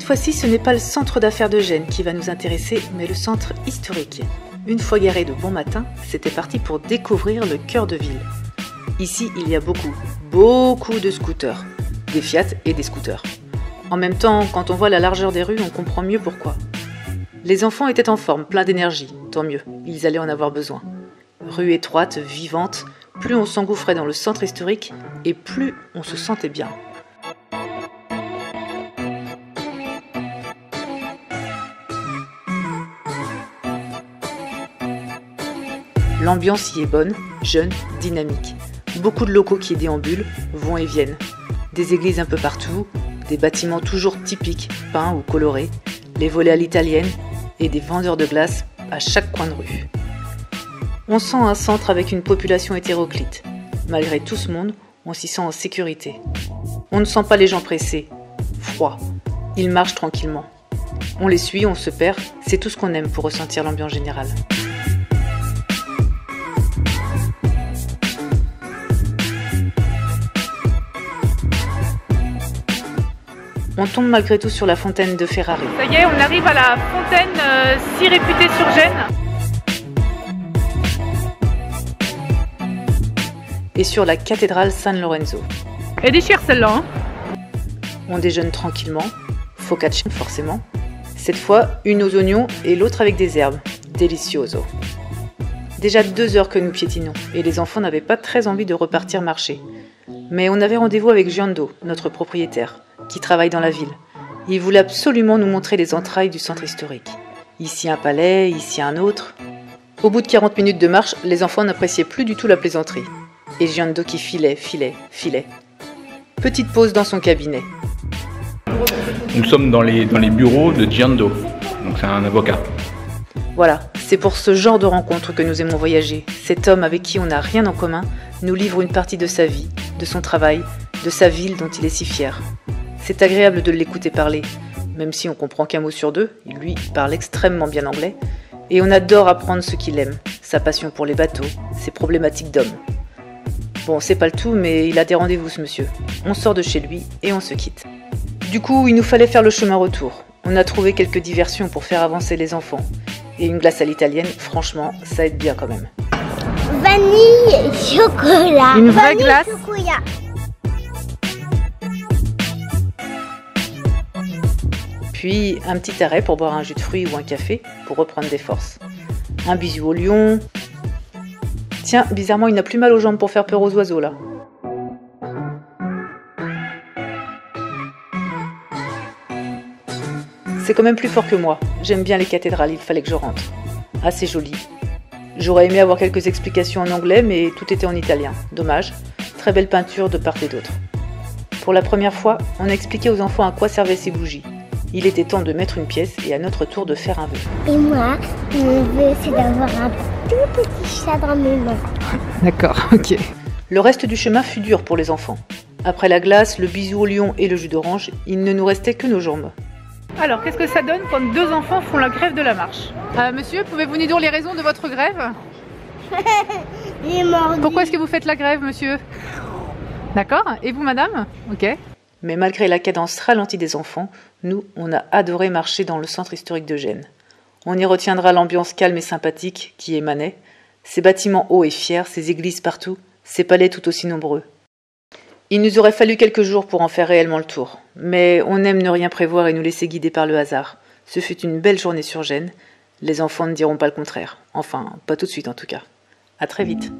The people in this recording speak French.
fois-ci, ce n'est pas le centre d'affaires de Gênes qui va nous intéresser, mais le centre historique. Une fois garé de bon matin, c'était parti pour découvrir le cœur de ville. Ici, il y a beaucoup de scooters, des Fiat et des scooters. En même temps, quand on voit la largeur des rues, on comprend mieux pourquoi. Les enfants étaient en forme, pleins d'énergie, tant mieux, ils allaient en avoir besoin. Rue étroite, vivante, plus on s'engouffrait dans le centre historique et plus on se sentait bien. L'ambiance y est bonne, jeune, dynamique. Beaucoup de locaux qui y déambulent, vont et viennent. Des églises un peu partout, des bâtiments toujours typiques, peints ou colorés, les volets à l'italienne et des vendeurs de glace à chaque coin de rue. On sent un centre avec une population hétéroclite. Malgré tout ce monde, on s'y sent en sécurité. On ne sent pas les gens pressés, froids. Ils marchent tranquillement. On les suit, on se perd, c'est tout ce qu'on aime pour ressentir l'ambiance générale. On tombe malgré tout sur la fontaine de Ferrari. Ça y est, on arrive à la fontaine si réputée sur Gênes. Et sur la cathédrale San Lorenzo. Elle déchire celle-là. Hein. On déjeune tranquillement, focaccia forcément. Cette fois, une aux oignons et l'autre avec des herbes. Delicioso. Déjà 2 heures que nous piétinons et les enfants n'avaient pas très envie de repartir marcher. Mais on avait rendez-vous avec Giando, notre propriétaire, qui travaille dans la ville. Il voulait absolument nous montrer les entrailles du centre historique. Ici un palais, ici un autre. Au bout de 40 minutes de marche, les enfants n'appréciaient plus du tout la plaisanterie. Et Giando qui filait. Petite pause dans son cabinet. Nous sommes dans les bureaux de Giando, donc c'est un avocat. Voilà, c'est pour ce genre de rencontre que nous aimons voyager. Cet homme avec qui on n'a rien en commun nous livre une partie de sa vie, de son travail, de sa ville dont il est si fier. C'est agréable de l'écouter parler, même si on comprend qu'un mot sur 2, lui parle extrêmement bien anglais, et on adore apprendre ce qu'il aime, sa passion pour les bateaux, ses problématiques d'homme. Bon, c'est pas le tout, mais il a des rendez-vous ce monsieur. On sort de chez lui et on se quitte. Du coup, il nous fallait faire le chemin retour. On a trouvé quelques diversions pour faire avancer les enfants. Et une glace à l'italienne, franchement, ça aide bien quand même. Vanille, chocolat. Une vraie glace. Chocolat. Puis un petit arrêt pour boire un jus de fruits ou un café pour reprendre des forces. Un bisou au lion. Tiens, bizarrement, il n'a plus mal aux jambes pour faire peur aux oiseaux là. C'est quand même plus fort que moi. J'aime bien les cathédrales, il fallait que je rentre. Assez joli. J'aurais aimé avoir quelques explications en anglais, mais tout était en italien. Dommage. Très belle peinture de part et d'autre. Pour la première fois, on a expliqué aux enfants à quoi servaient ces bougies. Il était temps de mettre une pièce et à notre tour de faire un vœu. Et moi, mon vœu, c'est d'avoir un tout petit chat dans mes mains. D'accord, ok. Le reste du chemin fut dur pour les enfants. Après la glace, le bisou au lion et le jus d'orange, il ne nous restait que nos jambes. Alors, qu'est-ce que ça donne quand 2 enfants font la grève de la marche? Monsieur, pouvez-vous nous dire les raisons de votre grève? Il est mordu. Pourquoi est-ce que vous faites la grève, monsieur? D'accord. Et vous, madame? Ok. Mais malgré la cadence ralentie des enfants, nous, on a adoré marcher dans le centre historique de Gênes. On y retiendra l'ambiance calme et sympathique qui émanait, ces bâtiments hauts et fiers, ces églises partout, ces palais tout aussi nombreux. Il nous aurait fallu quelques jours pour en faire réellement le tour, mais on aime ne rien prévoir et nous laisser guider par le hasard. Ce fut une belle journée sur Gênes, les enfants ne diront pas le contraire, enfin, pas tout de suite en tout cas. À très vite.